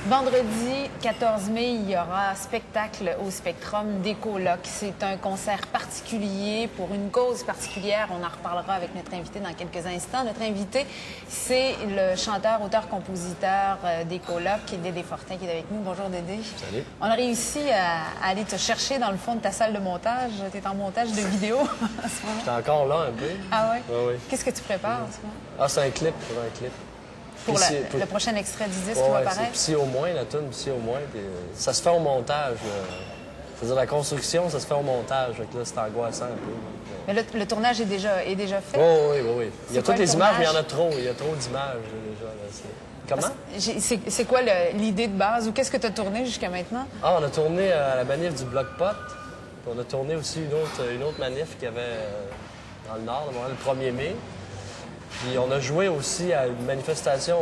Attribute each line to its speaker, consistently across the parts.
Speaker 1: Vendredi 14 mai, il y aura spectacle au Spectrum d'Écoloc. C'est un concert particulier pour une cause particulière. On en reparlera avec notre invité dans quelques instants. Notre invité, c'est le chanteur, auteur, compositeur d'Écoloc, Dédé Fortin, qui est avec nous. Bonjour Dédé.
Speaker 2: Salut.
Speaker 1: On a réussi à aller te chercher dans le fond de ta salle de montage. Tu es en montage de vidéo en ce moment.
Speaker 2: J'étais encore là un peu.
Speaker 1: Ah ouais?
Speaker 2: Oui, oui.
Speaker 1: Qu'est-ce que tu prépares en ce moment?
Speaker 2: Ah, c'est un clip,
Speaker 1: Pour le prochain extrait du disque qui va paraître?
Speaker 2: C'est Psy au moins, la tune Psy au moins. Puis, ça se fait au montage. C'est-à-dire la construction, ça se fait au montage. Donc là, c'est angoissant un peu.
Speaker 1: Mais le tournage est déjà fait?
Speaker 2: Oui. Il y a toutes les images, mais il y en a trop. Il y a trop d'images déjà. Comment?
Speaker 1: C'est quoi l'idée de base ou qu'est-ce que tu as tourné jusqu'à maintenant?
Speaker 2: Ah, on a tourné à la manif du Bloc Pot. Puis on a tourné aussi une autre manif qu'il y avait dans le Nord, le 1er mai. Puis on a joué aussi à une manifestation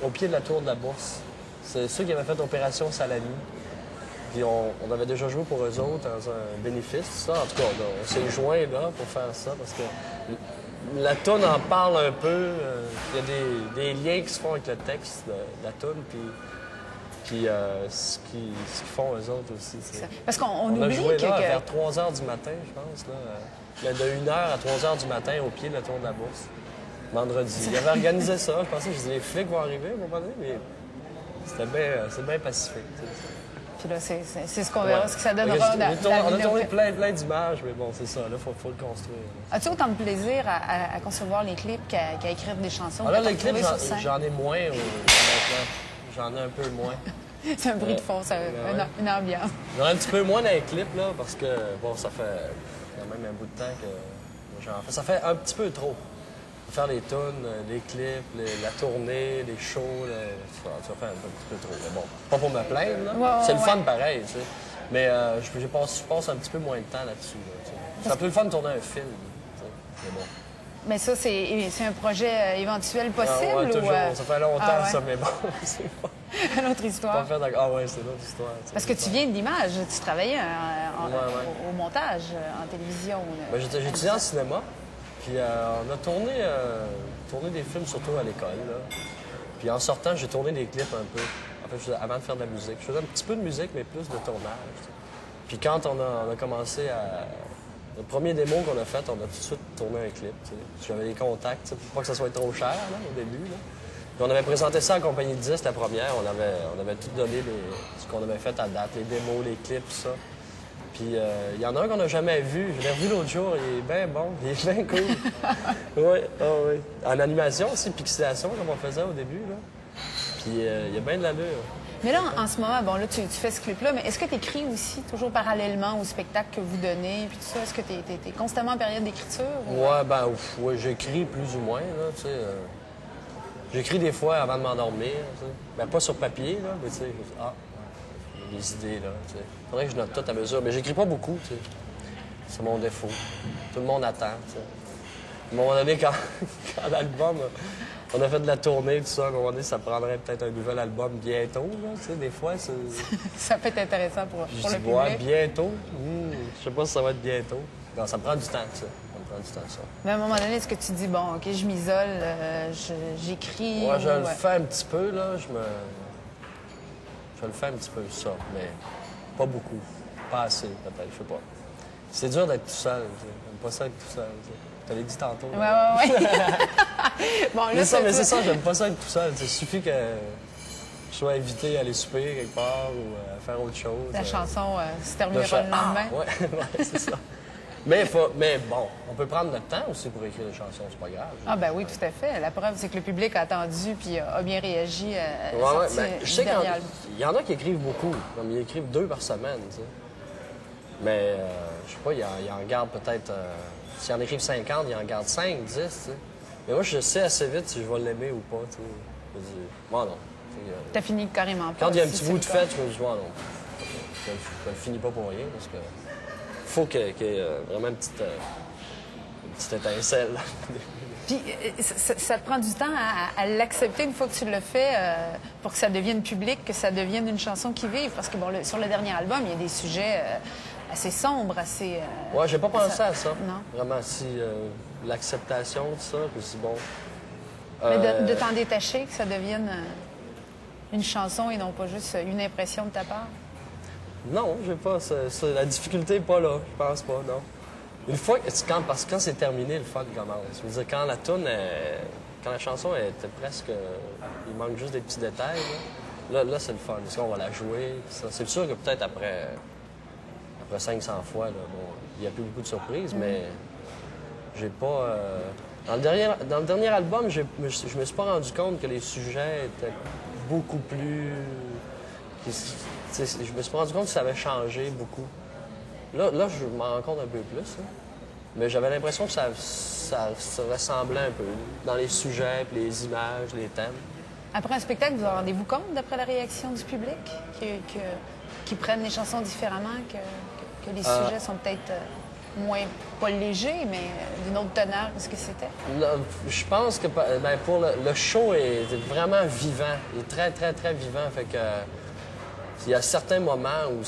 Speaker 2: au pied de la tour de la Bourse. C'est ceux qui avaient fait Opération Salami. Puis on avait déjà joué pour eux autres dans un bénéfice, ça. En tout cas, on s'est joints là pour faire ça parce que la toune en parle un peu. Il y a des liens qui se font avec le texte de la toune. Puis ce qu'ils font eux autres aussi.
Speaker 1: Parce qu'on
Speaker 2: On a
Speaker 1: oublie
Speaker 2: joué
Speaker 1: que...
Speaker 2: là vers 3 h du matin, je pense. Là, de 1 h à 3 h du matin au pied de la tour de la Bourse. Vendredi. Il avait organisé ça. Je pensais que les flics vont arriver, à un moment donné, mais c'est bien pacifique.
Speaker 1: Puis là, c'est ce qu'on verra, ce que ça donnera.
Speaker 2: On a tourné plein d'images, mais bon, c'est ça. Là, il faut le construire.
Speaker 1: As-tu autant de plaisir à concevoir les clips qu'à écrire des chansons?
Speaker 2: Alors, les clips, j'en ai moins. J'en ai un peu moins.
Speaker 1: C'est un bruit de fond, une ambiance.
Speaker 2: J'en ai un petit peu moins dans les clips, là, parce que, bon, ça fait quand même un bout de temps que j'en fais. Ça fait un petit peu trop. Faire les tunes, les clips, la tournée, les shows, ça fait un petit peu trop. Mais bon, pas pour me plaindre, là. C'est le fun pareil, tu sais. Mais je passe un petit peu moins de temps là-dessus. C'est un peu le fun de tourner un film, tu sais. Mais bon.
Speaker 1: Mais ça, c'est un projet éventuel possible?
Speaker 2: Ouais, toujours. Ça fait longtemps, ça, mais bon, c'est pas...
Speaker 1: Une autre histoire.
Speaker 2: Pas fait... Ah ouais, c'est une autre histoire.
Speaker 1: Parce que tu viens de l'image. Tu travaillais au montage, en télévision.
Speaker 2: Ben, j'étudiais en cinéma. Puis on a tourné des films, surtout à l'école. Puis en sortant, j'ai tourné des clips un peu. En fait, avant de faire de la musique. Je faisais un petit peu de musique, mais plus de tournage. Puis quand on a commencé à... Le premier démo qu'on a fait, on a tout de suite tourné un clip. J'avais des contacts, pour pas que ça soit trop cher là, au début. Là. Puis on avait présenté ça à la compagnie de 10, la première. On avait tout donné ce qu'on avait fait à date, les démos, les clips, tout ça. Puis il y en a un qu'on n'a jamais vu. Je l'ai revu l'autre jour. Il est bien bon. Il est bien cool. Oui. En animation aussi, pixelation, comme on faisait au début. Là. Puis il y a bien de l'allure.
Speaker 1: Mais là, en ce moment, bon, là, tu fais ce clip-là, mais est-ce que tu écris aussi, toujours parallèlement au spectacle que vous donnez, puis tout ça? Est-ce que tu es constamment en période d'écriture?
Speaker 2: Ouais, j'écris plus ou moins, là, tu sais. J'écris des fois avant de m'endormir, tu sais. Ben, pas sur papier, là, mais tu sais, des idées, là, tu sais. Faudrait que je note tout à mesure, mais j'écris pas beaucoup, tu sais. C'est mon défaut. Tout le monde attend, tu sais. À un moment donné, quand l'album... On a fait de la tournée, tout ça. À un moment donné, ça prendrait peut-être un nouvel album bientôt, là, tu sais. Des fois, c'est...
Speaker 1: Ça peut être intéressant pour le public.
Speaker 2: Ouais, bientôt. Je sais pas si ça va être bientôt. Non, ça me prend du temps, ça. Ça me prend du temps, ça.
Speaker 1: Mais à un moment donné, est-ce que tu dis, bon, OK, je m'isole, j'écris...
Speaker 2: Ouais, je le fais un petit peu, là. Je le fais un petit peu, ça, mais pas beaucoup. Pas assez, peut-être, je sais pas. C'est dur d'être tout seul, tu sais. J'aime pas ça être tout seul, tu sais. Je te l'ai dit tantôt.
Speaker 1: Ouais. Bon, là,
Speaker 2: mais c'est ça, j'aime pas ça être tout seul. Il suffit que je sois invité à aller souper quelque part ou à faire autre chose.
Speaker 1: La chanson se terminera le lendemain.
Speaker 2: Ouais, c'est ça. Mais bon, on peut prendre notre temps aussi pour écrire des chansons, c'est pas grave.
Speaker 1: Ah ben oui, tout à fait. La preuve, c'est que le public a attendu puis a bien réagi à
Speaker 2: la sortie je sais qu'il y en a qui écrivent beaucoup, comme ils écrivent 2 par semaine, tu sais. Mais, je sais pas, ils en gardent peut-être... S'ils en écrivent 50, ils en gardent 5, 10, tu sais. Mais moi, je sais assez vite si je vais l'aimer ou pas, tu sais. Je me dis, moi, non.
Speaker 1: T'as fini carrément pas.
Speaker 2: Quand il y a un petit bout de fait, je me dis, moi, non. Je le finis pas pour rien, parce que... faut qu'il y ait vraiment une petite étincelle.
Speaker 1: Puis, ça te prend du temps à l'accepter une fois que tu le fais pour que ça devienne public, que ça devienne une chanson qui vive. Parce que, bon, sur le dernier album, il y a des sujets assez sombres, assez...
Speaker 2: Ouais, j'ai pas pensé à ça.
Speaker 1: Non.
Speaker 2: Vraiment, si l'acceptation de ça, puis si bon...
Speaker 1: Mais de t'en détacher, que ça devienne... une chanson et non pas juste une impression de ta part?
Speaker 2: Non, j'ai pas. La difficulté n'est pas là. Je pense pas, non. Une fois parce que quand c'est terminé, le fun commence. Je veux dire, quand quand la chanson était presque. Il manque juste des petits détails, là c'est le fun. Parce qu'on va la jouer. C'est sûr que peut-être après 500 fois, là, bon, il n'y a plus beaucoup de surprises, mais j'ai pas. Dans le dernier album, je me suis pas rendu compte que les sujets étaient beaucoup plus. Je me suis pas rendu compte que ça avait changé beaucoup. Là je m'en rends compte un peu plus. Là. Mais j'avais l'impression que ça se ressemblait un peu dans les sujets, puis les images, les thèmes.
Speaker 1: Après un spectacle, vous en rendez-vous compte, d'après la réaction du public, qui prennent les chansons différemment, que les sujets sont peut-être moins, pas légers, mais d'une autre teneur que ce que c'était?
Speaker 2: Je pense que pour le show est vraiment vivant. Il est très, très, très vivant. Fait que il y a certains moments où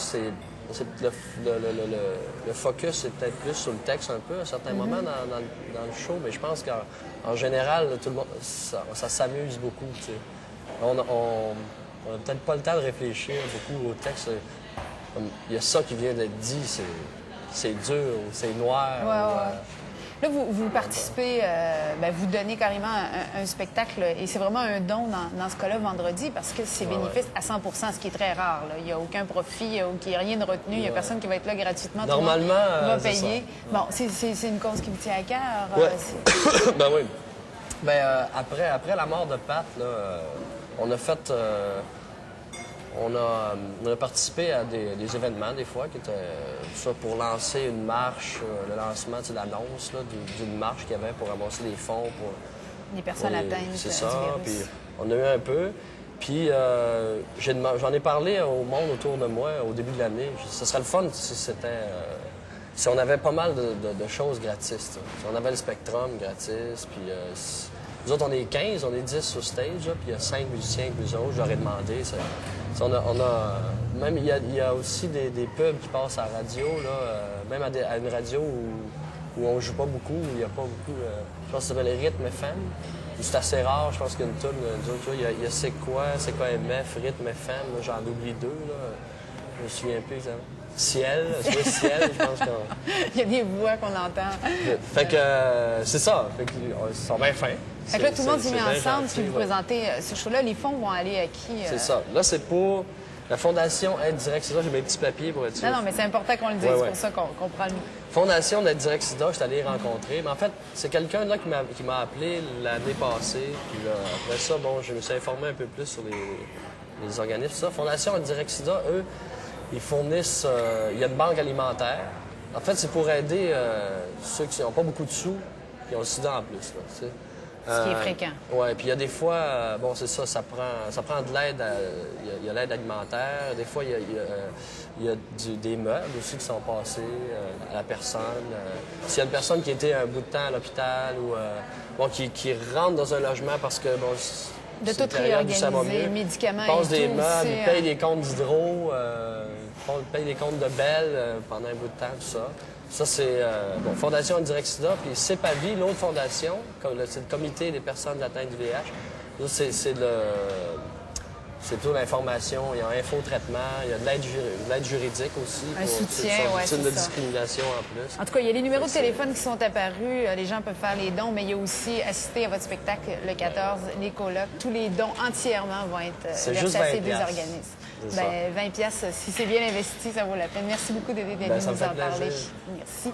Speaker 2: le focus est peut-être plus sur le texte un peu, à certains moments dans le show, mais je pense qu'en général, tout le monde, ça s'amuse beaucoup. T'sais. On n'a peut-être pas le temps de réfléchir beaucoup au texte. Il y a ça qui vient d'être dit, c'est dur, c'est noir.
Speaker 1: Ouais. Là, vous participez, vous donnez carrément un spectacle, et c'est vraiment un don dans ce cas-là vendredi, parce que c'est bénéfice à 100 ce qui est très rare. Là. Il n'y a aucun profit, il n'y a rien de retenu, il n'y a personne qui va être là gratuitement.
Speaker 2: Normalement,
Speaker 1: tout le monde va payer. Bon, c'est une cause qui vous tient à cœur.
Speaker 2: Ouais. Ben oui. Après la mort de Pat, là, on a fait... On a participé à des événements, des fois, qui étaient ça pour lancer une marche, le lancement, l'annonce d'une marche qu'il y avait pour ramasser des fonds pour...
Speaker 1: Les personnes atteintes
Speaker 2: c'est
Speaker 1: du
Speaker 2: ça,
Speaker 1: virus.
Speaker 2: puis on a eu un peu. Puis j'en ai parlé au monde autour de moi au début de l'année. Ce serait le fun si on avait pas mal de choses gratis. Si on avait le Spectrum gratis, puis... nous autres, on est 15, on est 10 sur stage, là, puis il y a 5 musiciens avec nous autres. Je leur ai demandé. Même, il y a aussi des pubs qui passent à la radio, là, même à une radio où on joue pas beaucoup, où il n'y a pas beaucoup... je pense que ça s'appelle Rythme FM. C'est assez rare, je pense qu'il y a une tune. Il y a C'est quoi MF, Rythme FM, j'en oublie deux. Là. Je me souviens plus exactement. Ciel, Ciel, je pense qu'on...
Speaker 1: Il y a des voix qu'on entend.
Speaker 2: Fait que c'est ça. Fait que, ils sont bien fins.
Speaker 1: Fait que là, tout le monde s'est mis ensemble, puis vous présentez ce show-là. Les fonds vont aller à qui?
Speaker 2: C'est ça. Là, c'est pour la Fondation Aide Direct Sida. J'ai mes petits papiers pour être sûr.
Speaker 1: Non, mais c'est important qu'on le dise. C'est pour ça qu'on prend le...
Speaker 2: Fondation d'Aide Direct Sida, je suis allé rencontrer. Mais en fait, c'est quelqu'un là qui m'a appelé l'année passée. Puis là, après ça, bon, je me suis informé un peu plus sur les organismes. Ça. Fondation Aide Direct Sida, eux, ils fournissent... il y a une banque alimentaire. En fait, c'est pour aider ceux qui n'ont pas beaucoup de sous, qui ont le sida en plus. Là,
Speaker 1: ce qui est fréquent.
Speaker 2: Oui, puis il y a des fois, bon, c'est ça, ça prend de l'aide. Il y a l'aide alimentaire. Des fois, il y a des meubles aussi qui sont passés à la personne. S'il y a une personne qui était un bout de temps à l'hôpital ou qui rentre dans un logement parce que, bon,
Speaker 1: de tout réorganiser, médicaments,
Speaker 2: passe des
Speaker 1: tout,
Speaker 2: meubles, ils payent des comptes d'hydro, payent des comptes de Bell pendant un bout de temps, tout ça. Ça, c'est Fondation Aide Direct Sida. Puis CEPAVI, l'autre fondation, c'est le comité des personnes atteintes du VIH. C'est toute l'information. Il y a un infotraitement, il y a de l'aide juridique aussi.
Speaker 1: Un soutien, oui, c'est
Speaker 2: de discrimination en plus.
Speaker 1: En tout cas, il y a les numéros de téléphone qui sont apparus. Les gens peuvent faire les dons, mais il y a aussi assister à votre spectacle le 14, les colocs. Tous les dons entièrement vont être versés à ces deux organismes. 20 piastres, si c'est bien investi, ça vaut la peine. Merci beaucoup d'être venu nous en parler. Merci.